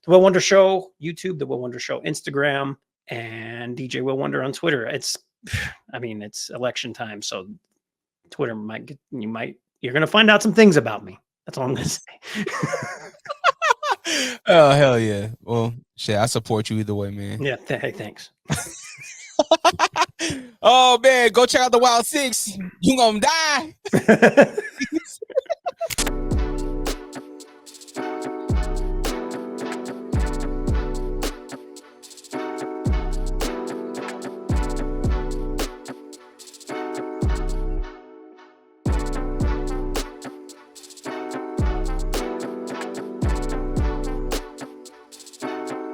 the Will Wonder Show, YouTube, the Will Wonder Show, Instagram, and DJ Will Wonder on Twitter. It's election time. So Twitter you're going to find out some things about me. That's all I'm going to say. Oh, hell yeah. Well, shit, I support you either way, man. Yeah. Hey, thanks. Oh, man, go check out the Wild Six. You gonna die.